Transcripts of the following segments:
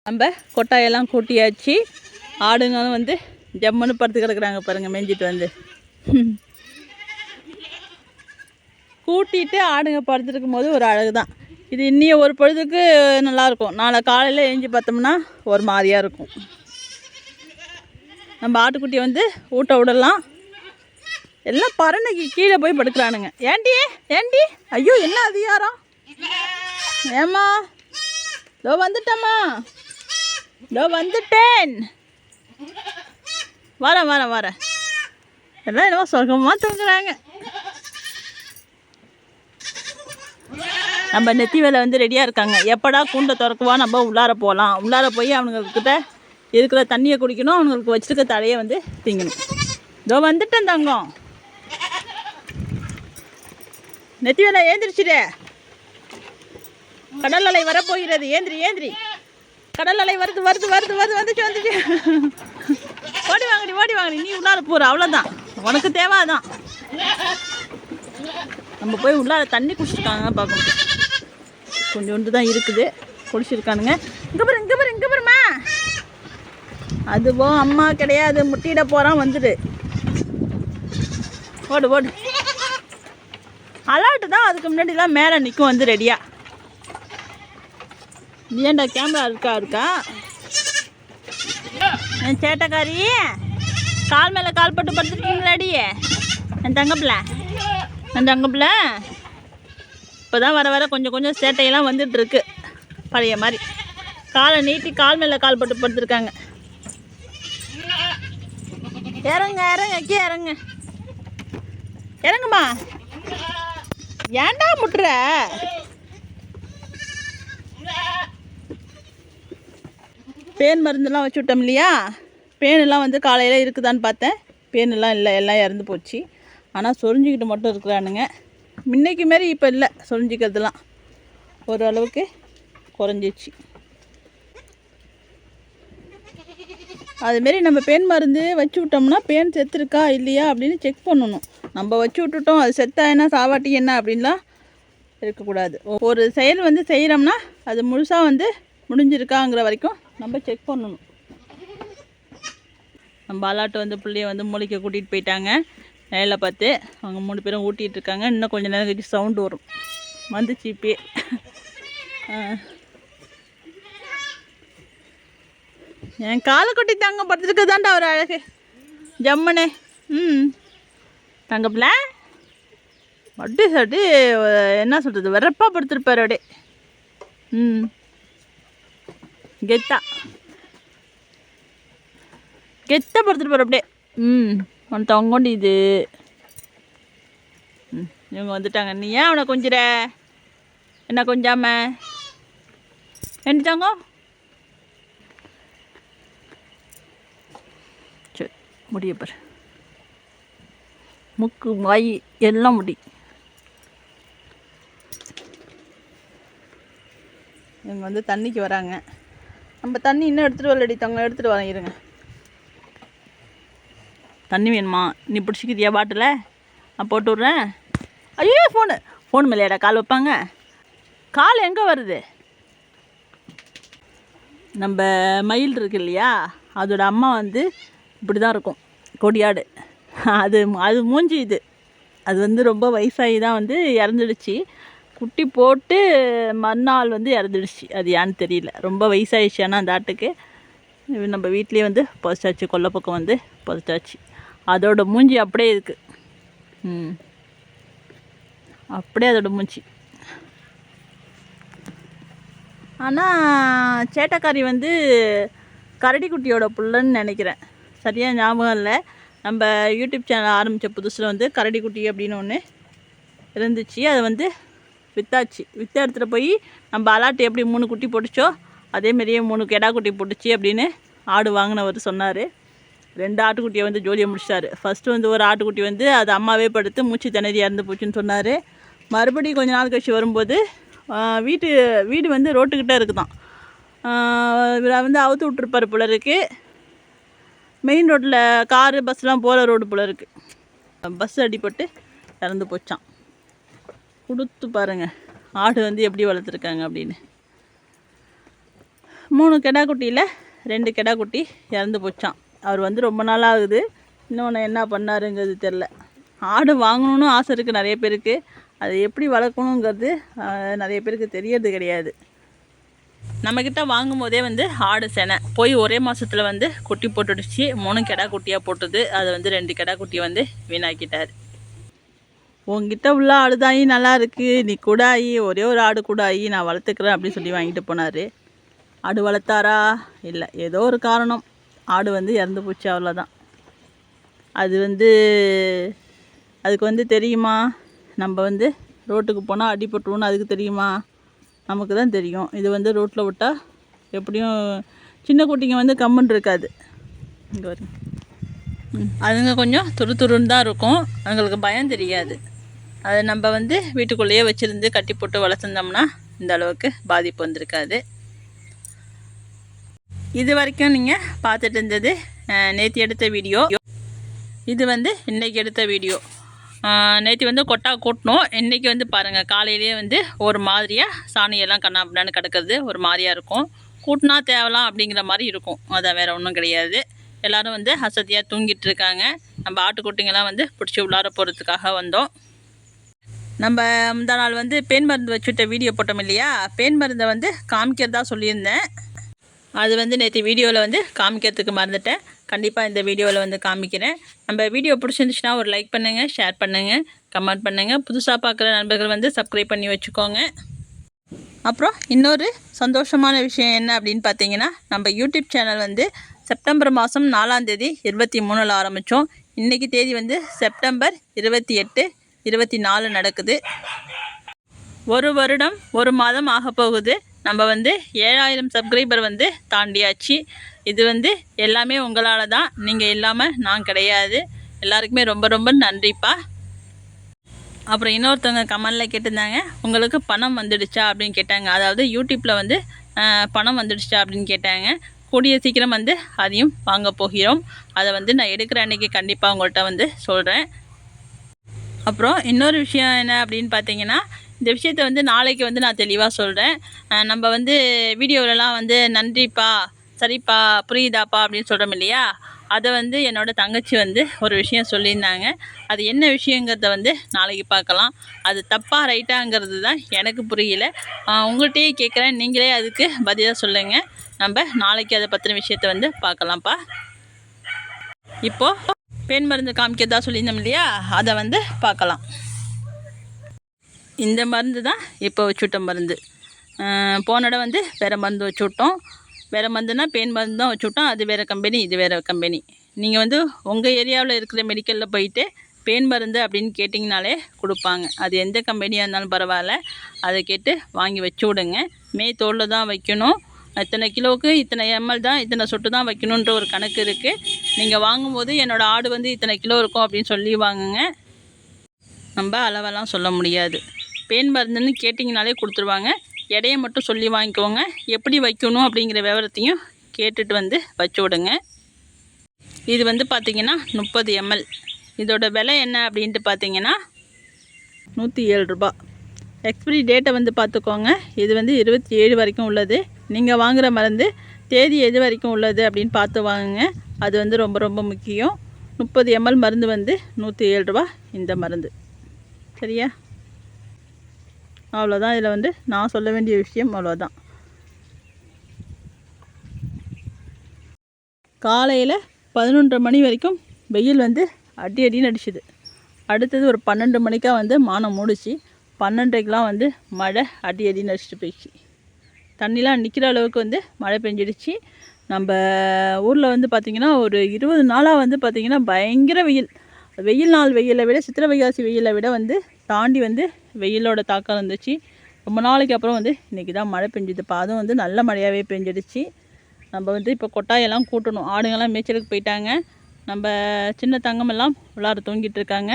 நம்ம கொட்டாயெல்லாம் கூட்டியாச்சு. ஆடுங்களும் வந்து ஜம்முன்னு படுத்து கிடக்குறாங்க பாருங்கள், மேய்ஞ்சிட்டு வந்து. கூட்டிகிட்டு ஆடுங்க படுத்துருக்கும் போது ஒரு அழகு தான். இது இன்னியும் ஒரு பொழுதுக்கு நல்லாயிருக்கும். நாளை காலையில் எழுஞ்சி பார்த்தோம்னா ஒரு மாதிரியாக இருக்கும். நம்ம ஆட்டுக்குட்டியை வந்து ஊட்ட விடலாம். எல்லாம் பறனைக்கு கீழே போய் படுக்கிறானுங்க. ஏண்டி ஐயோ என்ன அதிகாரம்! ஏம்மா இதோ வந்துட்டம்மா, இதோ வந்துட்டேன், வரேன். எல்லாம் என்னமோ சொர்க்கமாக தூங்குறாங்க. நம்ம நெத்தி வேலை வந்து ரெடியாக இருக்காங்க. எப்படா கூண்டை திறக்குவா, நம்ம உள்ளார போகலாம். உள்ளார போய் அவனுங்கக்கிட்ட இருக்கிற தண்ணியை குடிக்கணும், அவனுங்களுக்கு வச்சுருக்க தலையை வந்து திங்கணும். இதோ வந்துட்டேன் தங்கம். நெத்தி வேலை ஏந்திரிச்சிடு. கடல் அலை வரப்போகிறது. ஏந்திரி. கடல் அலை வந்துச்சு. ஓடி வாங்கடி. நீ உள்ளார போகிற, அவ்வளோதான். உனக்கு தேவை அதான். நம்ம போய் உள்ளார தண்ணி குடிச்சிருக்காங்க பார்க்கணும். கொஞ்சோண்டு தான் இருக்குது, குடிச்சிருக்கானுங்க. இங்கே பாருமா. அதுவும் அம்மா கிடையாது, முட்டியிட போகிறான். வந்துடு, ஓடு. அலாட்டு தான். அதுக்கு முன்னாடிலாம் மேலே நிற்கும் வந்து ரெடியாக. ஏண்டா கேமரா இருக்கா என் சேட்டைக்காரி? கால் மேலே கால் போட்டு படுத்துருக்கீங்களாடி என் தங்கப்பிள்ள? இப்போ தான் வர கொஞ்சம் சேட்டையெல்லாம் வந்துட்டுருக்கு பழைய மாதிரி. காலை நீட்டி கால் மேலே கால் போட்டு படுத்துருக்காங்க. இறங்குமா. ஏன்டா முட்டுற? பேன் மருந்தெல்லாம் வச்சு விட்டோம் இல்லையா? பேனெல்லாம் வந்து காலையில் இருக்குதான்னு பார்த்தேன். பேனெல்லாம் இல்லை, எல்லாம் இறந்து போச்சு. ஆனால் சொரிஞ்சிக்கிட்டு மட்டும் இருக்கிறானுங்க. முன்னைக்கு மாரி இப்போ இல்லை, சொரிஞ்சிக்கிறதுலாம் ஓரளவுக்கு குறைஞ்சிச்சு. அதுமாரி நம்ம பேன் மருந்து வச்சு விட்டோம்னா பேன் செத்துருக்கா இல்லையா அப்படின்னு செக் பண்ணணும். நம்ம வச்சு விட்டுட்டோம், அது செத்தா என்ன சாவாட்டி என்ன அப்படின்லாம் இருக்கக்கூடாது. ஒரு செயல் வந்து செய்கிறோம்னா அது முழுசாக வந்து முடிஞ்சிருக்காங்கிற வரைக்கும் நம்ம செக் பண்ணணும். நம்ம அலாட்டு வந்து பிள்ளைய வந்து மூளைக்கு கூட்டிகிட்டு போயிட்டாங்க. நேரில் பார்த்து அவங்க 3 பேரும் ஊட்டிகிட்டு இருக்காங்க. இன்னும் கொஞ்சம் நேரம் கழிச்சு சவுண்டு வரும். வந்துச்சு இப்பே. என் காலை கொட்டி தாங்க படுத்துருக்குதாண்டா ஒரு அழகு ஜம்மனே. தங்கப்பிள்ள அப்படி என்ன சொல்கிறது, வெறப்பாக படுத்துருப்பார் அப்படியே. கெத்தா படுத்துருப்பார் அப்படியே. அவன் தங்கொண்டு இது. இவங்க வந்துட்டாங்க. நீ ஏன் அவனை கொஞ்சிற? என்ன கொஞ்சாம என்னட்டாங்க? சரி, முடியப்பார். முக்கு வாய் எல்லாம் முடி. இவங்க வந்து தண்ணிக்கு வராங்க. நம்ம தண்ணி இன்னும் எடுத்துகிட்டு வரலடி தங்க, எடுத்துகிட்டு வரேன் இருங்க. தண்ணி வேணுமா? நீ பிடிச்சிக்கிறியா பாட்டில்? நான் போட்டு விட்றேன். ஐயோ ஃபோனு மேலேடா கால் வைப்பாங்க. கால் எங்கே வருது? நம்ம மயில் இருக்கு இல்லையா, அதோட அம்மா வந்து இப்படி தான் இருக்கும், கொடியாடு. அது மூஞ்சி இது. அது வந்து ரொம்ப வயசாகி தான் வந்து இறந்துடுச்சு. குட்டி போட்டு மறுநாள் வந்து இறந்துடுச்சு. அது ஏன்னு தெரியல, ரொம்ப வயசாகிடுச்சு. ஆனால் அந்த ஆட்டுக்கு நம்ம வீட்லேயே வந்து புதைச்சாச்சு, கொல்லை பக்கம் வந்து புதைச்சாச்சு. அதோட மூஞ்சி அப்படியே இருக்குது. அப்படியே அதோட மூஞ்சி. ஆனால் சேட்டைக்காரி வந்து கரடிக்குட்டியோட புள்ளன்னு நினைக்கிறேன், சரியாக ஞாபகம் இல்லை. நம்ம யூடியூப் சேனல் ஆரம்பித்த புதுசில் வந்து கரடிக்குட்டி அப்படின்னு ஒன்று இருந்துச்சு. அதை வந்து விற்றாச்சு. விற்ற இடத்துல போய் நம்ம அலாட்டு எப்படி 3 குட்டி போட்டுச்சோ அதேமாரியே 3 கெடா குட்டி போட்டுச்சு அப்படின்னு ஆடு வாங்கினவர் சொன்னார். 2 ஆட்டுக்குட்டியை வந்து ஜோலியை முடிச்சிட்டாரு. ஃபஸ்ட்டு வந்து ஒரு ஆட்டுக்குட்டி வந்து அது அம்மாவே படுத்து மூச்சு திணறி இறந்து போச்சுன்னு சொன்னார். மறுபடியும் கொஞ்ச நாள் கழிச்சு வரும்போது வீடு வந்து ரோட்டுக்கிட்ட இருக்குதான். வந்து அவுத்து விட்ருப்பார் போல இருக்குது. மெயின் ரோட்டில் காரு பஸ்லாம் போகிற ரோடு போல் இருக்குது. பஸ் அடிபட்டு இறந்து போச்சான். கொடுத்து பாருங்கள் ஆடு வந்து எப்படி வளர்த்துருக்காங்க அப்படின்னு. 3 கிடா குட்டியில் 2 கிடா குட்டி இறந்து போச்சான். அவர் வந்து ரொம்ப நாள் ஆகுது. இன்னொன்று என்ன பண்ணாருங்கிறது தெரில. ஆடு வாங்கணுன்னு ஆசை இருக்குது நிறைய பேருக்கு. அதை எப்படி வளர்க்கணுங்கிறது நிறைய பேருக்கு தெரியறது கிடையாது. நம்மக்கிட்ட வாங்கும் போதே வந்து ஆடு செனை போய் ஒரே மாதத்தில் வந்து குட்டி போட்டுடுச்சு. 3 கிடா குட்டியாக போட்டுது. அதை வந்து 2 கிடா குட்டியை வந்து வீணாக்கிட்டார். உங்ககிட்ட உள்ள ஆடுதாயி நல்லா இருக்குது, நீ கூட ஆகி ஒரே ஒரு ஆடு கூட ஆகி நான் வளர்த்துக்கிறேன் அப்படின்னு சொல்லி வாங்கிட்டு போனார். ஆடு வளர்த்தாரா? இல்லை, ஏதோ ஒரு காரணம் ஆடு வந்து இறந்து போச்சு, அவ்வளோதான். அது வந்து அதுக்கு வந்து தெரியுமா? நம்ம வந்து ரோட்டுக்கு போனால் அடிபட்டுருவோன்னு அதுக்கு தெரியுமா? நமக்கு தான் தெரியும். இது வந்து ரோட்டில் விட்டால் எப்படியும் சின்ன குட்டிங்க வந்து கம்முன்னு இருக்காது. இங்கே வரும், அதுங்க கொஞ்சம் துருன்னு தான் இருக்கும். அதுங்களுக்கு பயம் தெரியாது. அதை நம்ம வந்து வீட்டுக்குள்ளேயே வச்சுருந்து கட்டி போட்டு வளர்த்துருந்தோம்னா இந்த அளவுக்கு பாதிப்பு வந்திருக்காது. இது வரைக்கும் நீங்கள் பார்த்துட்டு இருந்தது நேற்று எடுத்த வீடியோ. இது வந்து இன்றைக்கி எடுத்த வீடியோ. நேற்று வந்து கொட்டா கூட்டணும். இன்றைக்கி வந்து பாருங்கள், காலையிலேயே வந்து ஒரு மாதிரியாக சாணியெல்லாம் கண்ணாப்பிடான்னு கிடக்கிறது ஒரு மாதிரியாக இருக்கும். கூட்டினா தேவலாம் அப்படிங்கிற மாதிரி இருக்கும். அதான் வேறு ஒன்றும் கிடையாது. எல்லோரும் வந்து அசதியாக தூங்கிட்டு இருக்காங்க. நம்ம ஆட்டுக்குட்டிங்கெல்லாம் வந்து பிடிச்சி உள்ளார போகிறதுக்காக வந்தோம். நம்ம முந்தா நாள் வந்து பேன் மருந்து வச்சுட்ட வீடியோ போட்டோம் இல்லையா? பேன் மருந்தை வந்து காமிக்கிறதா சொல்லியிருந்தேன். அது வந்து நேற்று வீடியோவில் வந்து காமிக்கிறதுக்கு மறந்துட்டேன். கண்டிப்பாக இந்த வீடியோவில் வந்து காமிக்கிறேன். நம்ம வீடியோ பிடிச்சிருந்துச்சுன்னா ஒரு லைக் பண்ணுங்கள், ஷேர் பண்ணுங்கள், கமெண்ட் பண்ணுங்கள். புதுசாக பார்க்குற நண்பர்கள் வந்து சப்ஸ்கிரைப் பண்ணி வச்சுக்கோங்க. அப்புறம் இன்னொரு சந்தோஷமான விஷயம் என்ன அப்படின்னு பார்த்தீங்கன்னா, நம்ம யூடியூப் சேனல் வந்து செப்டம்பர் மாதம் 4ஆம் தேதி 23 ஆரம்பித்தோம். இன்றைக்கி தேதி வந்து செப்டம்பர் 28, 24 நடக்குது. 1 வருடம் 1 மாதம் ஆக போகுது. நம்ம வந்து 7000 சப்ஸ்கிரைபர் வந்து தாண்டியாச்சு. இது வந்து எல்லாமே உங்களால் தான். நீங்கள் இல்லாமல் நான் கிடையாது. எல்லாருக்குமே ரொம்ப ரொம்ப நன்றிப்பா. அப்புறம் இன்னொருத்தவங்க கமெண்டில் கேட்டிருந்தாங்க, உங்களுக்கு பணம் வந்துடுச்சா அப்படின்னு கேட்டாங்க. அதாவது யூடியூப்பில் வந்து பணம் வந்துடுச்சா அப்படின்னு கேட்டாங்க. கூடிய சீக்கிரம் வந்து அதையும் வாங்க போகிறோம். அதை வந்து நான் எடுக்கிற அன்றைக்கி கண்டிப்பாக உங்கள்கிட்ட வந்து சொல்கிறேன். அப்புறம் இன்னொரு விஷயம் என்ன அப்படின்னு பார்த்தீங்கன்னா, இந்த விஷயத்தை வந்து நாளைக்கு வந்து நான் தெளிவாக சொல்கிறேன். நம்ம வந்து வீடியோவிலலாம் வந்து நன்றிப்பா, சரிப்பா, புரியுதாப்பா அப்படின்னு சொல்கிறோம் இல்லையா? அதை வந்து என்னோடய தங்கச்சி வந்து ஒரு விஷயம் சொல்லியிருந்தாங்க. அது என்ன விஷயங்கிறத வந்து நாளைக்கு பார்க்கலாம். அது தப்பாக ரைட்டாங்கிறது தான் எனக்கு புரியல. உங்கள்கிட்டயே கேட்குறேன், நீங்களே அதுக்கு பதிலாக சொல்லுங்கள். நம்ம நாளைக்கு அதை பற்றின விஷயத்தை வந்து பார்க்கலாம்ப்பா. இப்போது பெண் மருந்து காமிக்கிறதா சொல்லியிருந்தோம் இல்லையா? அதை வந்து பார்க்கலாம். இந்த மருந்து தான் இப்போ வச்சுவிட்ட மருந்து. போன இடம் வந்து வேறு மருந்து வச்சுவிட்டோம். வேறு மருந்துனா பெயின் மருந்து தான் வச்சுவிட்டோம். அது வேறு கம்பெனி, இது வேறு கம்பெனி. நீங்கள் வந்து உங்கள் ஏரியாவில் இருக்கிற மெடிக்கலில் போயிட்டு பெயின் மருந்து அப்படின்னு கேட்டிங்கனாலே கொடுப்பாங்க. அது எந்த கம்பெனியாக இருந்தாலும் பரவாயில்ல, அதை கேட்டு வாங்கி வச்சு விடுங்க. தோலில் தான் வைக்கணும். இத்தனை கிலோவுக்கு இத்தனை எம்எல் தான், இத்தனை சொட்டு தான் வைக்கணுன்ற ஒரு கணக்கு இருக்குது. நீங்கள் வாங்கும்போது என்னோடய ஆடு வந்து இத்தனை கிலோ இருக்கும் அப்படின்னு சொல்லி வாங்குங்க. நம்ம அளவெல்லாம் சொல்ல முடியாது. பெயின் மருந்துன்னு கேட்டிங்கனாலே கொடுத்துருவாங்க. எடையை மட்டும் சொல்லி வாங்கிக்கோங்க. எப்படி வைக்கணும் அப்படிங்கிற விவரத்தையும் கேட்டுட்டு வந்து வச்சு விடுங்க. இது வந்து பார்த்திங்கன்னா 30 ml. இதோட விலை என்ன அப்படின்ட்டு பார்த்தீங்கன்னா 107 ரூபா. எக்ஸ்பிரி டேட்டை வந்து பார்த்துக்கோங்க. இது வந்து 27 வரைக்கும் உள்ளது. நீங்கள் வாங்குகிற மருந்து தேதி எது வரைக்கும் உள்ளது அப்படின்னு பார்த்து வாங்குங்க. அது வந்து ரொம்ப ரொம்ப முக்கியம். 30 ml மருந்து வந்து 107 ரூபா இந்த மருந்து. சரியா? அவ்வளோதான். இதில் வந்து நான் சொல்ல வேண்டிய விஷயம் அவ்வளோதான். காலையில் 11:30 மணி வரைக்கும் வெயில் வந்து அடின்னு அடிச்சுது. அடுத்தது ஒரு 12 மணிக்காக வந்து மானம் மூடிச்சு. 12:30க்கெலாம் வந்து மழை அடின்னு அடிச்சுட்டு போயிடுச்சு. தண்ணிலாம் நிற்கிற அளவுக்கு வந்து மழை பெஞ்சிடுச்சு. நம்ம ஊரில் வந்து பார்த்திங்கன்னா ஒரு 20 நாளாக வந்து பார்த்திங்கன்னா பயங்கர வெயில். நாள் வெயிலை விட, சித்திரை வைகாசி வெயிலை விட வந்து தாண்டி வந்து வெயிலோட தாக்கம் இருந்துச்சு. ரொம்ப நாளைக்கு அப்புறம் வந்து இன்றைக்கி தான் மழை பெஞ்சுதுப்பா. அதுவும் வந்து நல்ல மழையாகவே பெஞ்சிடுச்சு. நம்ம வந்து இப்போ கொட்டாயெல்லாம் கூட்டணும். ஆடுங்கள்லாம் மேய்ச்சலுக்கு போயிட்டாங்க. நம்ம சின்ன தங்கமெல்லாம் உள்ளார தூங்கிட்டு இருக்காங்க.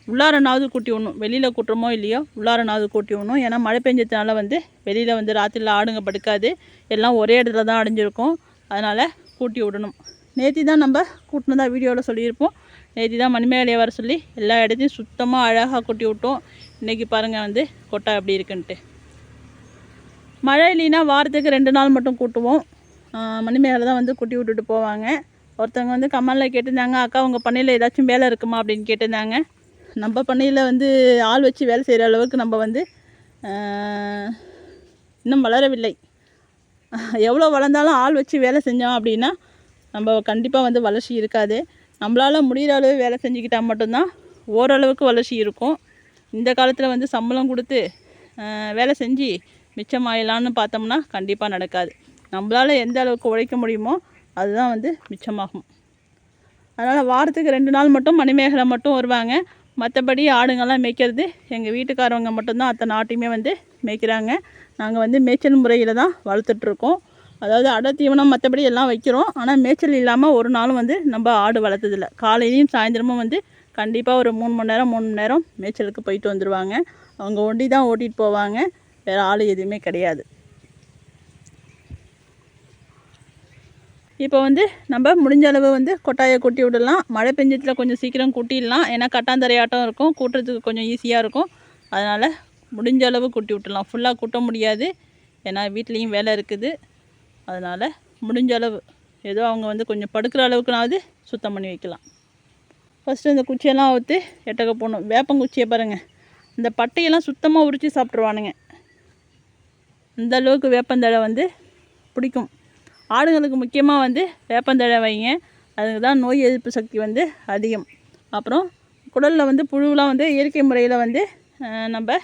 உள்ளாரனாவது கூட்டி விடணும். வெளியில் கூட்டுறமோ இல்லையோ உள்ளாரனாவது கூட்டி விடணும். ஏன்னா மழை பெஞ்சதுனால வந்து வெளியில் வந்து ராத்திரியில் ஆடுங்க படுக்காது. எல்லாம் ஒரே இடத்துல தான் அடைஞ்சிருக்கும். அதனால் கூட்டி விடணும். நேற்று தான் நம்ம கூட்டினதா வீடியோவில் சொல்லியிருப்போம். நேற்று தான் மணிமேலையை வர சொல்லி எல்லா இடத்தையும் சுத்தமாக அழகாக கூட்டி விட்டோம். இன்றைக்கி பாருங்கள் வந்து கொட்டா எப்படி இருக்குன்ட்டு. மழை இல்லைன்னா வாரத்துக்கு 2 நாள் மட்டும் கூட்டுவோம். மணிமேகலை தான் வந்து குட்டி விட்டுட்டு போவாங்க. ஒருத்தவங்க வந்து கமெண்டில் கேட்டிருந்தாங்க, அக்கா உங்கள் பண்ணையில் ஏதாச்சும் வேலை இருக்குமா அப்படின்னு கேட்டிருந்தாங்க. நம்ம பண்ணையில் வந்து ஆள் வச்சு வேலை செய்கிற அளவுக்கு நம்ம வந்து இன்னும் வளரவில்லை. எவ்வளோ வளர்ந்தாலும் ஆள் வச்சு வேலை செஞ்சோம் அப்படின்னா நம்ம கண்டிப்பாக வந்து வளர்ச்சி இருக்காது. நம்மளால் முடிகிற அளவு வேலை செஞ்சுக்கிட்டால் மட்டும்தான் ஓரளவுக்கு வளர்ச்சி இருக்கும். இந்த காலத்தில் வந்து சம்பளம் கொடுத்து வேலை செஞ்சு மிச்சமாயிடலான்னு பார்த்தோம்னா கண்டிப்பாக நடக்காது. நம்மளால் எந்த அளவுக்கு உழைக்க முடியுமோ அதுதான் வந்து மிச்சமாகும். அதனால் வாரத்துக்கு 2 நாள் மட்டும் மணிமேகலை மட்டும் வருவாங்க. மற்றபடி ஆடுங்கள்லாம் மேய்க்கிறது எங்கள் வீட்டுக்காரவங்க மட்டும்தான் அத்தனை ஆட்டையுமே வந்து மேய்க்கிறாங்க. நாங்கள் வந்து மேய்ச்சல் முறையில் தான் வளர்த்துட்ருக்கோம். அதாவது அடை தீவனம் மற்றபடி எல்லாம் வைக்கிறோம். ஆனால் மேய்ச்சல் இல்லாமல் ஒரு நாளும் வந்து நம்ம ஆடு வளர்த்ததில்லை. காலையிலையும் சாயந்தரமும் வந்து கண்டிப்பாக ஒரு 3 மணி நேரம் மேய்ச்சலுக்கு போயிட்டு வந்துடுவாங்க. அவங்க ஒண்டி தான் ஓட்டிகிட்டு போவாங்க. வேறு ஆள் எதுவுமே கிடையாது. இப்போ வந்து நம்ம முடிஞ்ச அளவு வந்து கொட்டாயை கூட்டி விடலாம். மழை பெஞ்சத்தில் கொஞ்சம் சீக்கிரம் கூட்டிடலாம். ஏன்னா கட்டாந்தரையாட்டம் இருக்கும், கூட்டுறதுக்கு கொஞ்சம் ஈஸியாக இருக்கும். அதனால் முடிஞ்ச அளவு கூட்டி விட்டுடலாம். ஃபுல்லாக கூட்ட முடியாது, ஏன்னா வீட்லேயும் வேலை இருக்குது. அதனால் முடிஞ்ச அளவு ஏதோ அவங்க வந்து கொஞ்சம் படுக்கிற அளவுக்குனாவது சுத்தம் பண்ணி வைக்கலாம். ஃபஸ்ட்டு இந்த குச்சியெல்லாம் அவுத்து எட்டக்க போடணும். வேப்பங்குச்சியை பாருங்கள், இந்த பட்டையெல்லாம் சுத்தமாக உரித்து சாப்பிட்ருவானுங்க. அந்த அளவுக்கு வேப்பந்தழை வந்து பிடிக்கும். ஆடுங்களுக்கு முக்கியமாக வந்து வேப்பந்தழை வைங்க. அதுக்கு தான் நோய் எதிர்ப்பு சக்தி வந்து அதிகம். அப்புறம் குடலில் வந்து புழுவெலாம் வந்து இயற்கை முறையில் வந்து நம்ம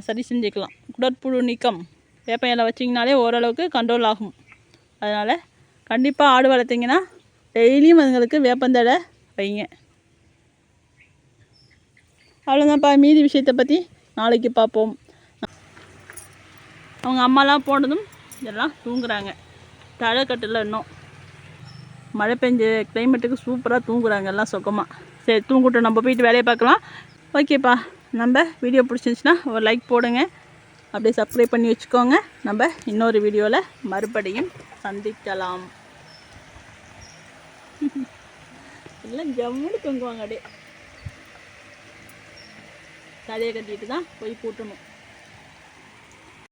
சரி செஞ்சுக்கலாம். குடற்புழு நீக்கம் வேப்ப இலை வச்சிங்கனாலே ஓரளவுக்கு கண்ட்ரோல் ஆகும். அதனால் கண்டிப்பாக ஆடு வளர்த்திங்கன்னா டெய்லியும் அதுங்களுக்கு வேப்பந்தழை வைங்க. அவ்வளோதான்ப்பா. மீதி விஷயத்தை பற்றி நாளைக்கு பார்ப்போம். அவங்க அம்மாலாம் போனதும் இதெல்லாம் தூங்குறாங்க. தழைக்கட்டில் இன்னும் மழை பெஞ்ச கிளைமேட்டுக்கு சூப்பராக தூங்குறாங்க எல்லாம் சுகமாக. சரி தூங்கிட்டு நம்ம போயிட்டு வேலையை பார்க்கலாம். ஓகேப்பா, நம்ம வீடியோ பிடிச்சிருந்துச்சின்னா ஒரு லைக் போடுங்க. அப்படியே சப்ஸ்கிரைப் பண்ணி வச்சுக்கோங்க. நம்ம இன்னொரு வீடியோவில் மறுபடியும் சந்திக்கலாம். எல்லாம் ஜம்முன்னு தூங்குவாங்க. அப்படியே தலையை கட்டிட்டு தான் போய் கூட்டணும்.